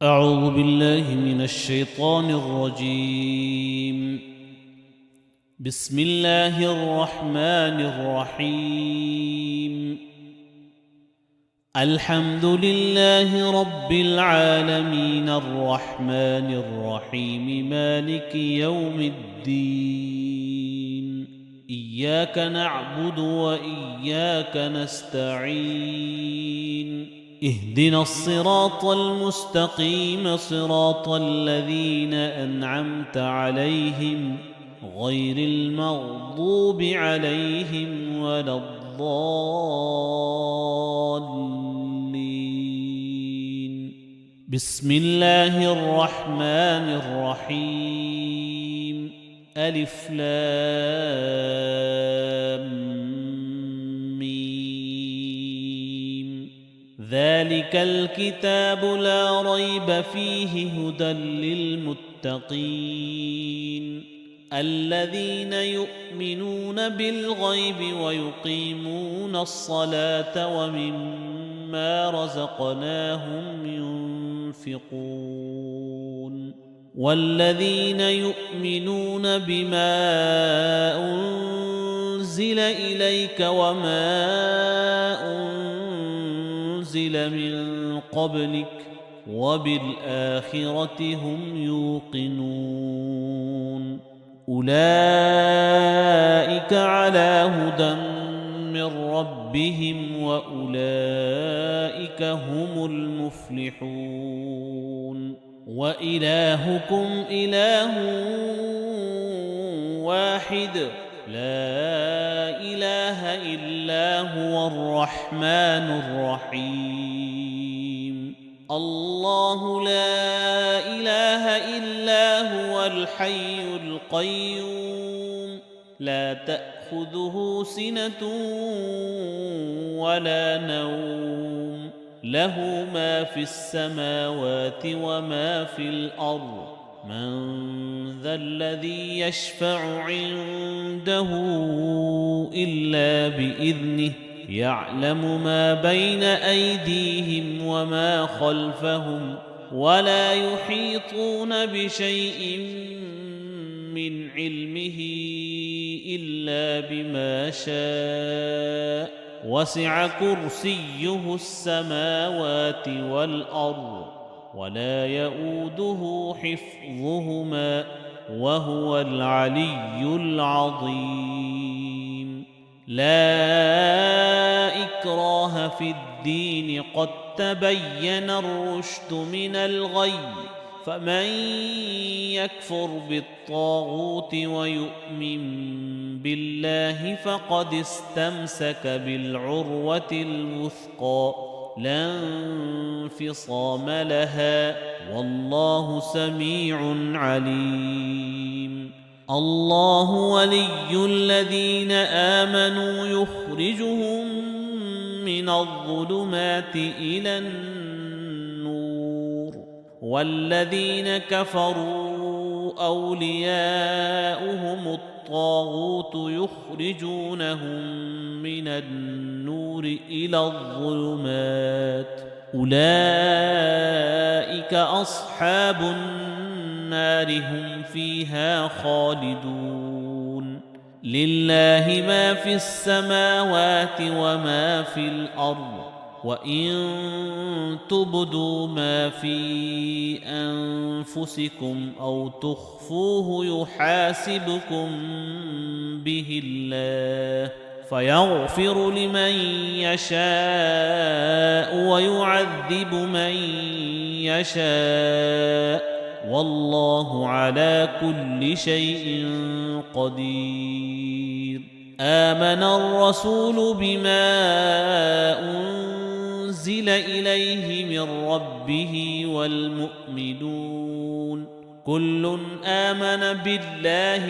أعوذ بالله من الشيطان الرجيم. بسم الله الرحمن الرحيم. الحمد لله رب العالمين الرحمن الرحيم مالك يوم الدين. إياك نعبد وإياك نستعين. اهدنا الصراط المستقيم صراط الذين أنعمت عليهم غير المغضوب عليهم ولا الضالين. بسم الله الرحمن الرحيم. ألف لام ذلك الكتاب لا ريب فيه هدى للمتقين الذين يؤمنون بالغيب ويقيمون الصلاة ومما رزقناهم ينفقون والذين يؤمنون بما أنزل إليك وما أنزل من قبلك وبالآخرة هم يوقنون أولئك على هدى من ربهم وأولئك هم المفلحون. وإلهكم إله واحد لا إله إلا هو الرحمن الرحيم. الله لا إله إلا هو الحي القيوم لا تأخذه سنة ولا نوم له ما في السماوات وما في الأرض. من ذا الذي يشفع عنده إلا بإذنه يعلم ما بين أيديهم وما خلفهم ولا يحيطون بشيء من علمه إلا بما شاء وسع كرسيه السماوات والأرض ولا يؤوده حفظهما وهو العلي العظيم. لا إكراه في الدين قد تبين الرشد من الغي فمن يكفر بالطاغوت ويؤمن بالله فقد استمسك بالعروة الوثقى لا انفصام لها والله سميع عليم. الله ولي الذين آمنوا يخرجهم من الظلمات إلى النور والذين كفروا أولياؤهم الطاغوت يخرجونهم من النور إلى الظلمات أولئك أصحاب النار هم فيها خالدون. لله ما في السماوات وما في الأرض وإن تبدوا ما في أنفسكم أو تخفوه يحاسبكم به الله فيغفر لمن يشاء ويعذب من يشاء والله على كل شيء قدير. آمن الرسول بما أنزل إليه من ربه والمؤمنون كل آمن بالله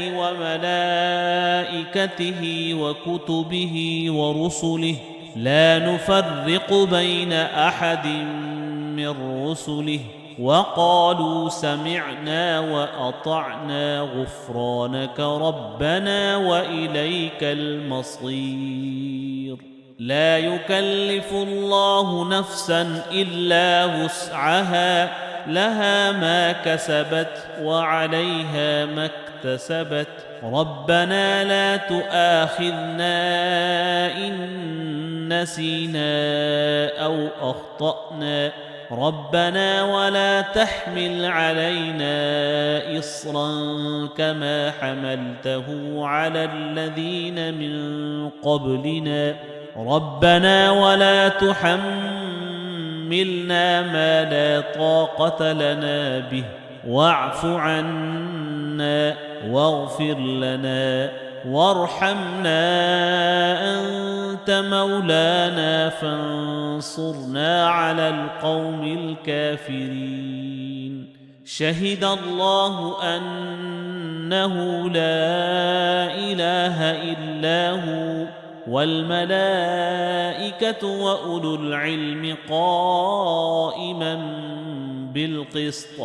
وملائكته وكتبه ورسله لا نفرق بين أحد من رسله وقالوا سمعنا وأطعنا غفرانك ربنا وإليك المصير. لا يكلف الله نفسا إلا وسعها لها ما كسبت وعليها ما اكتسبت ربنا لا تؤاخذنا إن نسينا أو أخطأنا ربنا ولا تحمل علينا إصرا كما حملته على الذين من قبلنا ربنا ولا تحملنا ما لا طاقة لنا به واعف عنا واغفر لنا وارحمنا أنت مولانا فانصرنا على القوم الكافرين شهد الله أنه لا إله إلا هو والملائكة وأولو العلم قائما بالقسط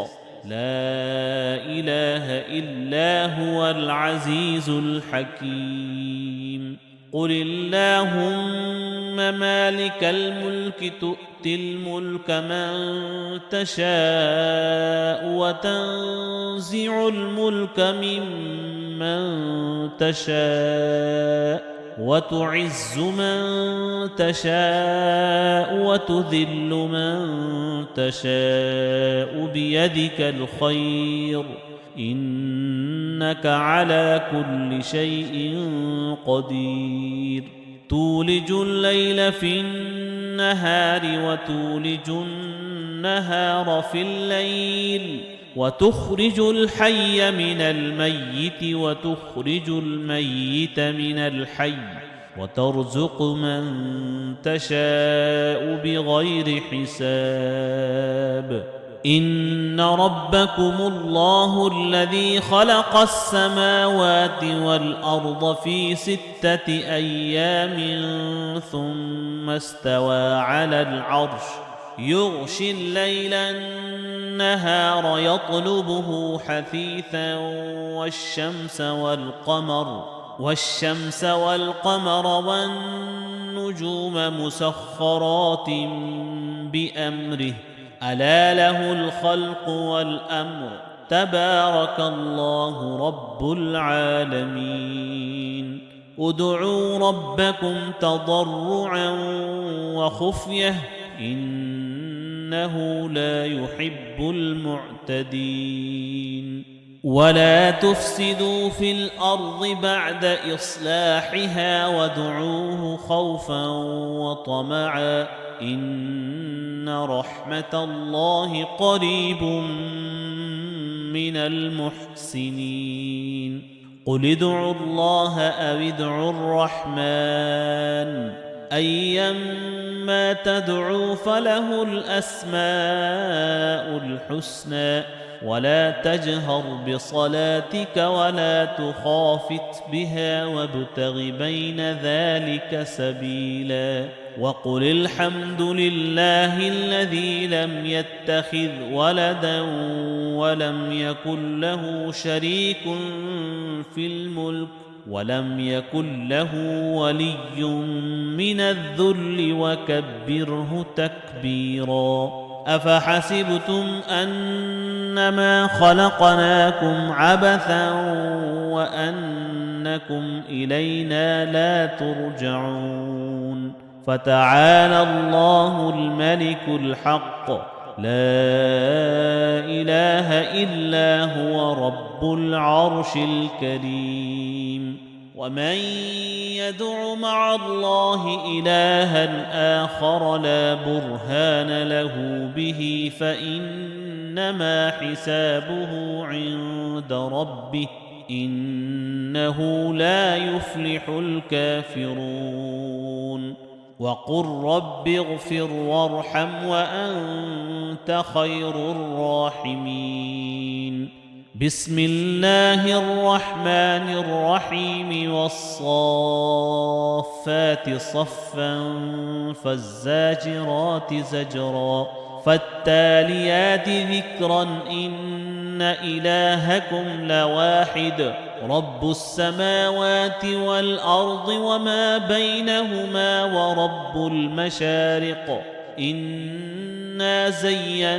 لا إله إلا هو العزيز الحكيم قل اللهم مالك الملك تؤتي الملك من تشاء وتنزع الملك ممن تشاء وتعز من تشاء وتذل من تشاء بيدك الخير إنك على كل شيء قدير تولج الليل في النهار وتولج النهار في الليل وتخرج الحي من الميت وتخرج الميت من الحي وترزق من تشاء بغير حساب إن ربكم الله الذي خلق السماوات والأرض في 6 أيام ثم استوى على العرش يغشي الليل النهار يطلبه حثيثا والشمس والقمر والنجوم مسخرات بأمره ألا له الخلق والأمر تبارك الله رب العالمين ادعوا ربكم تضرعا وخفية إنه لا يحب المعتدين ولا تفسدوا في الأرض بعد إصلاحها وادعوه خوفا وطمعا إن رحمة الله قريب من المحسنين قل ادعوا الله أو ادعوا الرحمن أيما تدعوا فله الأسماء الحسنى ولا تجهر بصلاتك ولا تخافت بها وابتغ بين ذلك سبيلا وقل الحمد لله الذي لم يتخذ ولدا ولم يكن له شريك في الملك ولم يكن له ولي من الذل وكبره تكبيرا أفحسبتم أنما خلقناكم عبثا وأنكم إلينا لا ترجعون فتعالى الله الملك الحق لا إله إلا هو رب العرش الكريم ومن يدع مع الله إلها آخر لا برهان له به فإنما حسابه عند ربه إنه لا يفلح الكافرون وقل رب اغفر وارحم وأنت خير الراحمين بسم الله الرحمن الرحيم والصافات صفا فالزاجرات زجرا فالتاليات ذكرا إن إلهكم لواحد رب السماوات والأرض وما بينهما ورب المشارق إنا زينا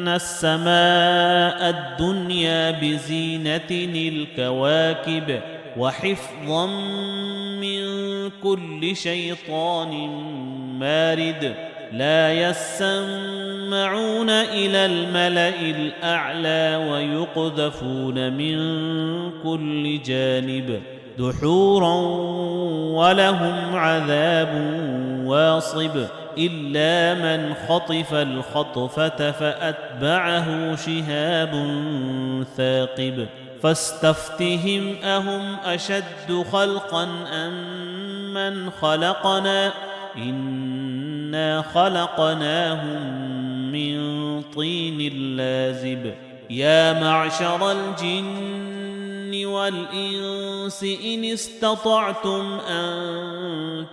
السماء الدنيا بزينة الكواكب وحفظا من كل شيطان مارد لا يسمعون إلى الملأ الأعلى ويقذفون من كل جانب دحورا ولهم عذاب واصب إلا من خطف الخطفة فأتبعه شهاب ثاقب فاستفتهم أهم أشد خلقا أم من خلقنا إنا خلقناهم من طين لازب يا معشر الجن والإنس إن استطعتم أن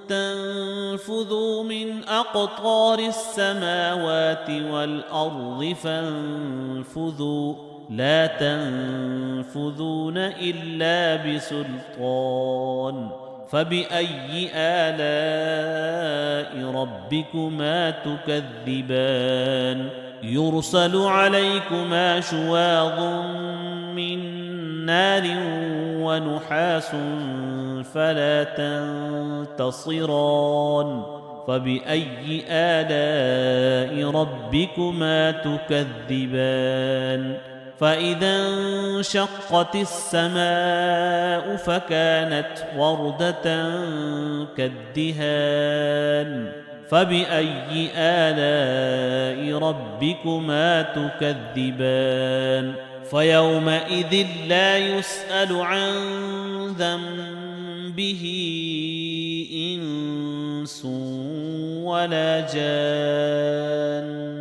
تنفذوا من أقطار السماوات والأرض فانفذوا لا تنفذون إلا بسلطان فبأي آلاء ربكما تكذبان يرسل عليكما شواظ من نار ونحاس فلا تنتصران فبأي آلاء ربكما تكذبان فإذا انشقت السماء فكانت وردة كالدهان فبأي آلاء ربكما تكذبان فيومئذ لا يسأل عن ذنبه إنس ولا جان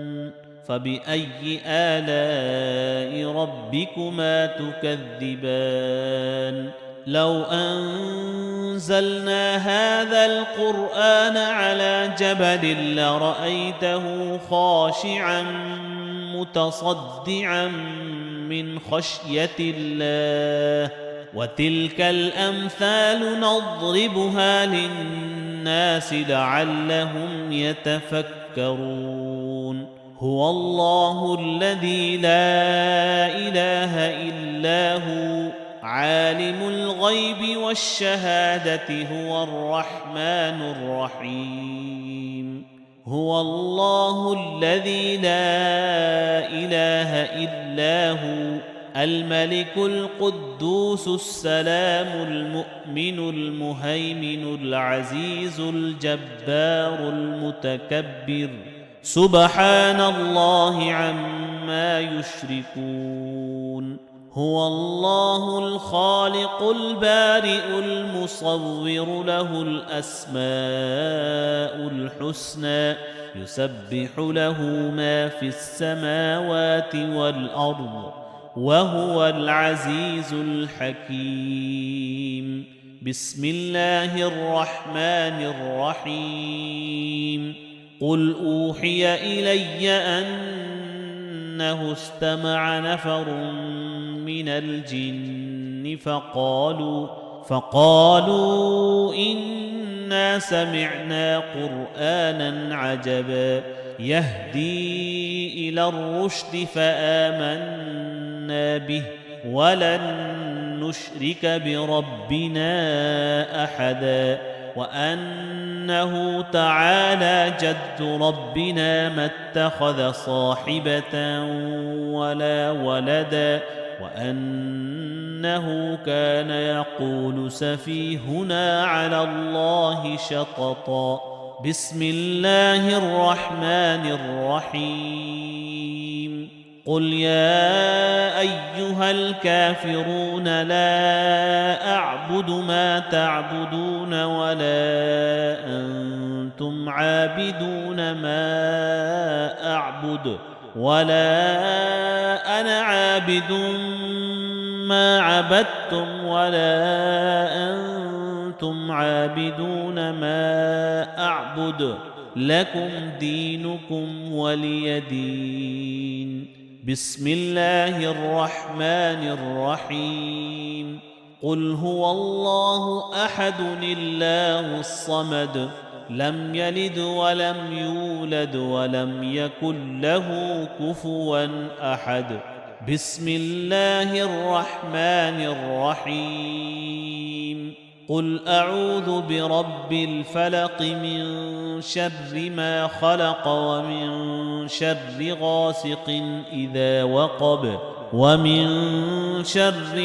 فبأي آلاء ربكما تكذبان لو أنزلنا هذا القرآن على جبل لرأيته خاشعا متصدعا من خشية الله وتلك الأمثال نضربها للناس لعلهم يتفكرون هو الله الذي لا إله إلا هو عالم الغيب والشهادة هو الرحمن الرحيم هو الله الذي لا إله إلا هو الملك القدوس السلام المؤمن المهيمن العزيز الجبار المتكبر سبحان الله عما يشركون هو الله الخالق البارئ المصور له الأسماء الحسنى يسبح له ما في السماوات والأرض وهو العزيز الحكيم بسم الله الرحمن الرحيم قل أوحي إلي أنه استمع نفر من الجن فقالوا إنا سمعنا قرآنا عجبا يهدي إلى الرشد فآمنا به ولن نشرك بربنا أحدا وأنه تعالى جد ربنا ما اتخذ صاحبة ولا ولدا وأنه كان يقول سفيهنا على الله شططا بسم الله الرحمن الرحيم قل يا أيها الكافرون لا أعبد ما تعبدون ولا أنتم عابدون ما أعبد ولا أنا عابد ما عبدتم ولا أنتم عابدون ما أعبد لكم دينكم ولي دين بسم الله الرحمن الرحيم قل هو الله أحد الله الصمد لم يلد ولم يولد ولم يكن له كفوا أحد. بسم الله الرحمن الرحيم. قل أعوذ برب الفلق من شر ما خلق ومن شر غاسق إذا وقب ومن شر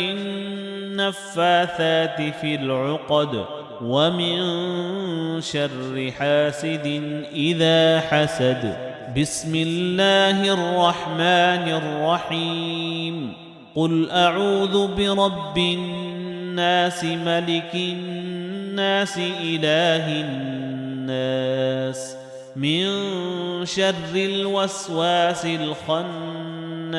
النفاثات في العقد ومن شر حاسد إذا حسد. بسم الله الرحمن الرحيم. قل أعوذ برب الناس ملك الناس إله الناس من شر الوسواس الخناس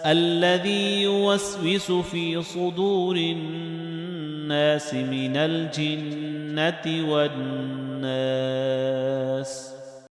الذي يوسوس في صدور الناس من الجنة والناس.